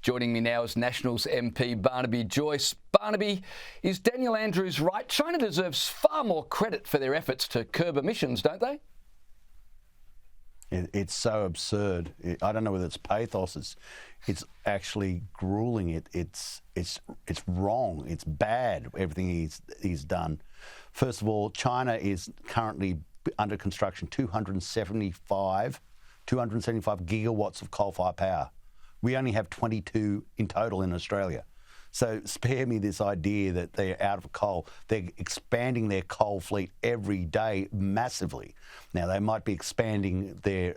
Joining me now is Nationals MP Barnaby Joyce. Barnaby, is Daniel Andrews right? China deserves far more credit for their efforts to curb emissions, don't they? It's so absurd. I don't know whether it's pathos. It's actually grueling. It's wrong. It's bad. Everything he's done. First of all, China is currently under construction 275 gigawatts of coal-fired power. We only have 22 in total in Australia. So spare me this idea that they're out of coal. They're expanding their coal fleet every day massively. Now, they might be expanding their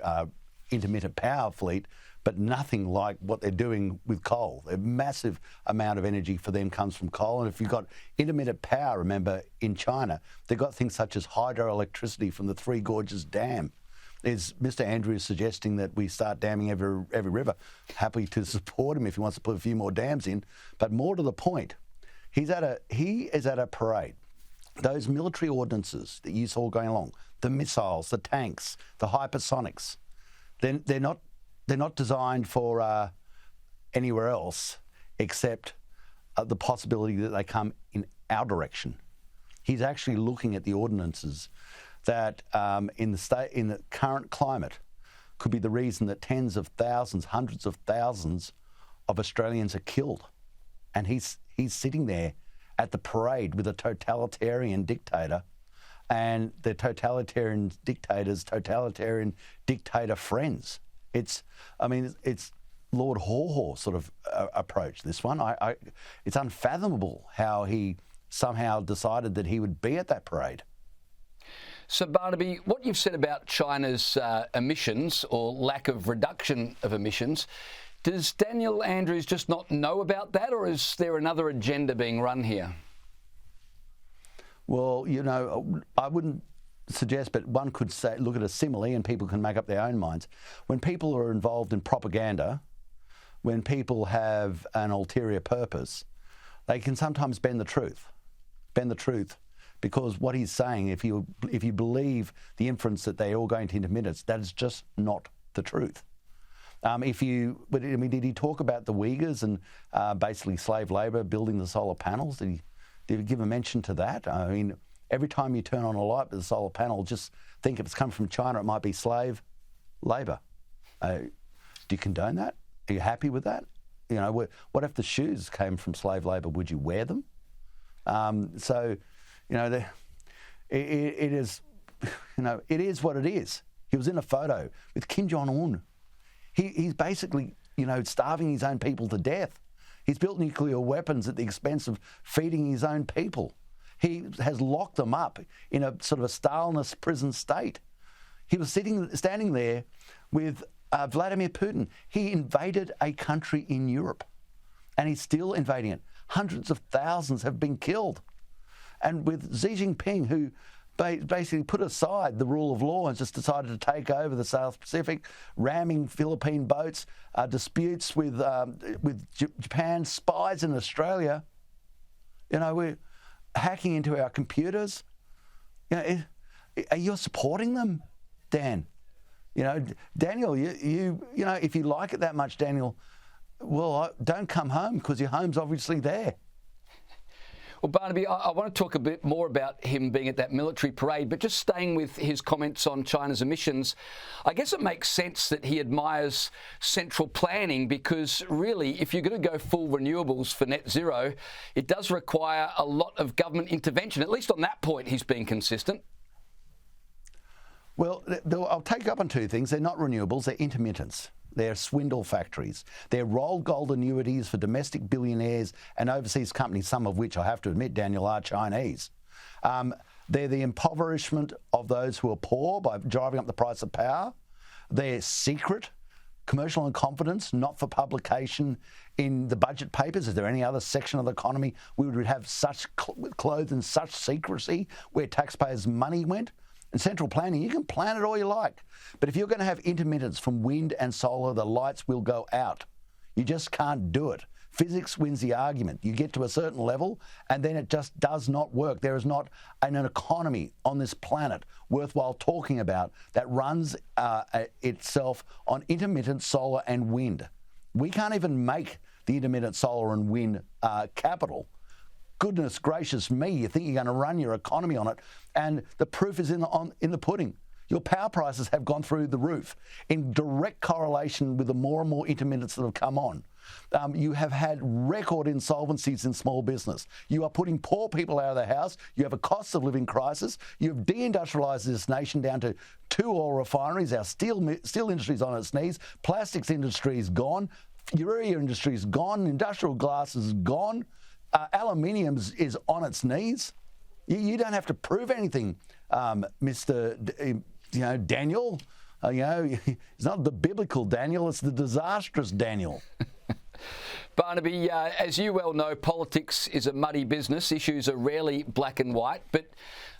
intermittent power fleet, but nothing like what they're doing with coal. A massive amount of energy for them comes from coal. And if you've got intermittent power, remember, in China, they've got things such as hydroelectricity from the Three Gorges Dam. Is Mr Andrews suggesting that we start damming every river? Happy to support him if he wants to put a few more dams in. But more to the point, he is at a parade. Those military ordinances that you saw going along, the missiles, the tanks, the hypersonics, they're not designed for anywhere else except the possibility that they come in our direction. He's actually looking at the ordinances that in the current climate could be the reason that tens of thousands, hundreds of thousands of Australians are killed. And he's sitting there at the parade with a totalitarian dictator and the totalitarian dictator friends. It's Lord Haw sort of approach, this one. It's unfathomable how he somehow decided that he would be at that parade. So, Barnaby, what you've said about China's emissions or lack of reduction of emissions, does Daniel Andrews just not know about that, or is there another agenda being run here? Well, I wouldn't suggest, but one could say, look at a simile and people can make up their own minds. When people are involved in propaganda, when people have an ulterior purpose, they can sometimes bend the truth. Because what he's saying, if you believe the inference that they're all going to intermittence, that is just not the truth. Did he talk about the Uyghurs and basically slave labour building the solar panels? Did he give a mention to that? I mean, every time you turn on a light with a solar panel, just think if it's come from China, it might be slave labour. Do you condone that? Are you happy with that? What if the shoes came from slave labour? Would you wear them? It is what it is. He was in a photo with Kim Jong-un. He's basically, starving his own people to death. He's built nuclear weapons at the expense of feeding his own people. He has locked them up in a sort of a Stalinist prison state. He was standing there with Vladimir Putin. He invaded a country in Europe, and he's still invading it. Hundreds of thousands have been killed. And with Xi Jinping, who basically put aside the rule of law and just decided to take over the South Pacific, ramming Philippine boats, disputes with Japan, spies in Australia. We're hacking into our computers. Are you supporting them, Dan? Daniel, if you like it that much, Daniel, well, don't come home because your home's obviously there. Well, Barnaby, I want to talk a bit more about him being at that military parade, but just staying with his comments on China's emissions, I guess it makes sense that he admires central planning because really, if you're going to go full renewables for net zero, it does require a lot of government intervention. At least on that point, he's been consistent. Well, I'll take up on two things. They're not renewables, they're intermittents. They're swindle factories. They're rolled gold annuities for domestic billionaires and overseas companies, some of which, I have to admit, Daniel, are Chinese. They're the impoverishment of those who are poor by driving up the price of power. They're secret, commercial in confidence, not for publication in the budget papers. Is there any other section of the economy we would have such clothed in such secrecy where taxpayers' money went? And central planning, you can plan it all you like. But if you're going to have intermittence from wind and solar, the lights will go out. You just can't do it. Physics wins the argument. You get to a certain level and then it just does not work. There is not an economy on this planet worthwhile talking about that runs itself on intermittent solar and wind. We can't even make the intermittent solar and wind capital. Goodness gracious me, you think you're going to run your economy on it, and the proof is in the pudding. Your power prices have gone through the roof in direct correlation with the more and more intermittents that have come on. You have had record insolvencies in small business. You are putting poor people out of their house. You have a cost of living crisis. You have deindustrialised this nation down to 2 oil refineries. Our steel industry is on its knees. Plastics industry is gone. Urea industry is gone. Industrial glass is gone. Aluminium is on its knees. You don't have to prove anything, Mr. Daniel. It's not the biblical Daniel, it's the disastrous Daniel. Barnaby, as you well know, politics is a muddy business. Issues are rarely black and white. But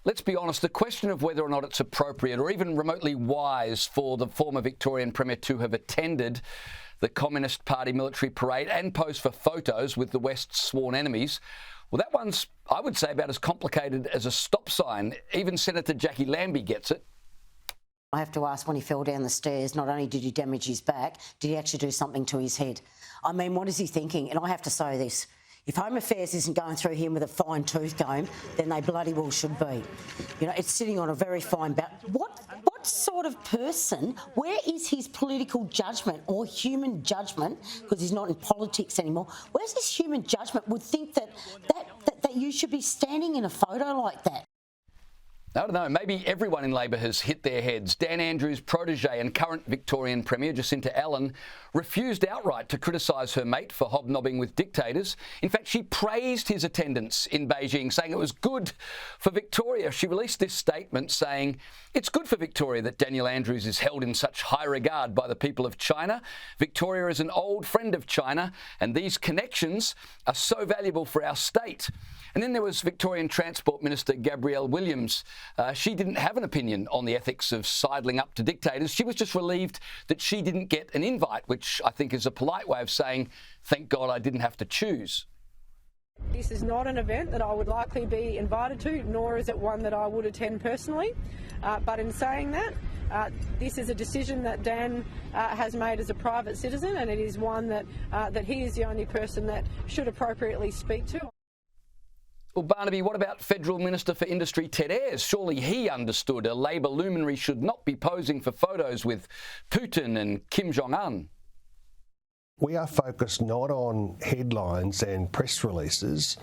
let's be honest, the question of whether or not it's appropriate or even remotely wise for the former Victorian Premier to have attended the Communist Party military parade and pose for photos with the West's sworn enemies, well, that one's, I would say, about as complicated as a stop sign. Even Senator Jackie Lambie gets it. I have to ask, when he fell down the stairs, not only did he damage his back, did he actually do something to his head? I mean, what is he thinking? And I have to say this. If Home Affairs isn't going through him with a fine tooth comb, then they bloody well should be. It's sitting on a very fine back. What sort of person, where is his political judgment or human judgment, because he's not in politics anymore, where's his human judgment would think that you should be standing in a photo like that? I don't know, maybe everyone in Labor has hit their heads. Dan Andrews' protege and current Victorian Premier, Jacinta Allan, refused outright to criticise her mate for hobnobbing with dictators. In fact, she praised his attendance in Beijing, saying it was good for Victoria. She released this statement saying, "It's good for Victoria that Daniel Andrews is held in such high regard by the people of China. Victoria is an old friend of China, and these connections are so valuable for our state." And then there was Victorian Transport Minister Gabrielle Williams. She didn't have an opinion on the ethics of sidling up to dictators. She was just relieved that she didn't get an invite, which I think is a polite way of saying, thank God I didn't have to choose. This is not an event that I would likely be invited to, nor is it one that I would attend personally. But in saying that, this is a decision that Dan has made as a private citizen, and it is one that he is the only person that should appropriately speak to. Well, Barnaby, what about Federal Minister for Industry Ted Ayres? Surely he understood a Labor luminary should not be posing for photos with Putin and Kim Jong-un. We are focused not on headlines and press releases,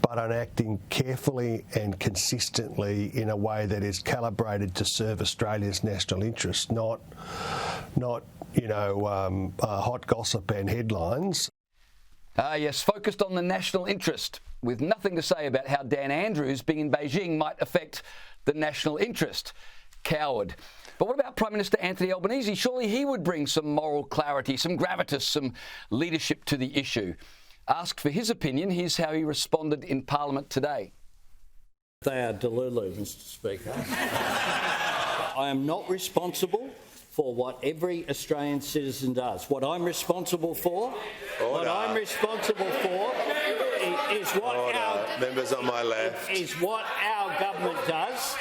but on acting carefully and consistently in a way that is calibrated to serve Australia's national interest, not hot gossip and headlines. Yes, focused on the national interest, with nothing to say about how Dan Andrews being in Beijing might affect the national interest. Coward. But what about Prime Minister Anthony Albanese? Surely he would bring some moral clarity, some gravitas, some leadership to the issue. Asked for his opinion, here's how he responded in Parliament today. They are delulu, Mr Speaker. I am not responsible for what every Australian citizen does. What I'm responsible for, is what members on my left is what our government does.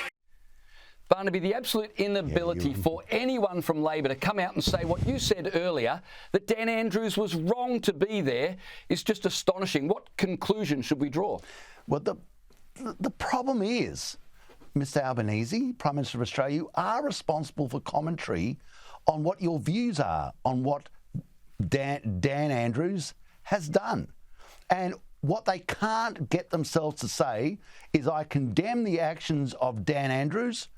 Barnaby, the absolute inability for anyone from Labor to come out and say what you said earlier, that Dan Andrews was wrong to be there, is just astonishing. What conclusion should we draw? Well, the problem is, Mr Albanese, Prime Minister of Australia, you are responsible for commentary on what your views are on what Dan Andrews has done. And what they can't get themselves to say is, I condemn the actions of Dan Andrews.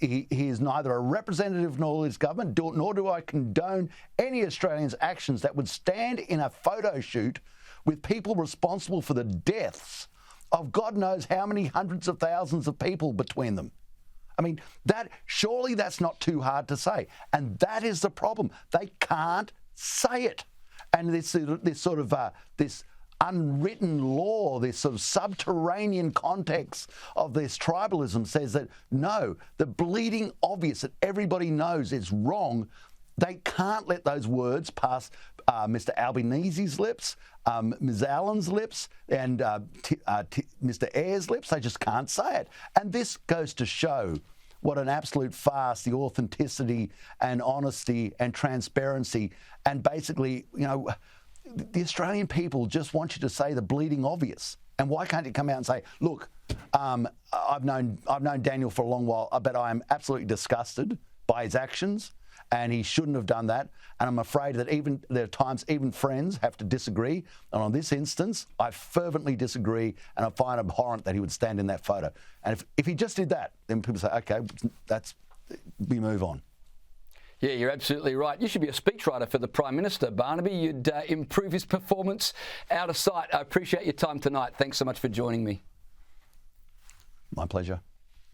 He is neither a representative nor his government, nor do I condone any Australians' actions that would stand in a photo shoot with people responsible for the deaths of God knows how many hundreds of thousands of people between them. I mean, surely that's not too hard to say. And that is the problem. They can't say it. And this unwritten law, this sort of subterranean context of this tribalism says that, no, the bleeding obvious that everybody knows is wrong. They can't let those words pass Mr Albanese's lips, Ms Allan's lips, and Mr Ayres' lips. They just can't say it. And this goes to show what an absolute farce, the authenticity and honesty and transparency. And basically, you know, the Australian people just want you to say the bleeding obvious. And why can't you come out and say, look, I've known Daniel for a long while, but I am absolutely disgusted by his actions, and he shouldn't have done that. And I'm afraid that there are times even friends have to disagree. And on this instance, I fervently disagree, and I find it abhorrent that he would stand in that photo. And if he just did that, then people say, OK, we move on. Yeah, you're absolutely right. You should be a speechwriter for the Prime Minister, Barnaby. You'd improve his performance out of sight. I appreciate your time tonight. Thanks so much for joining me. My pleasure.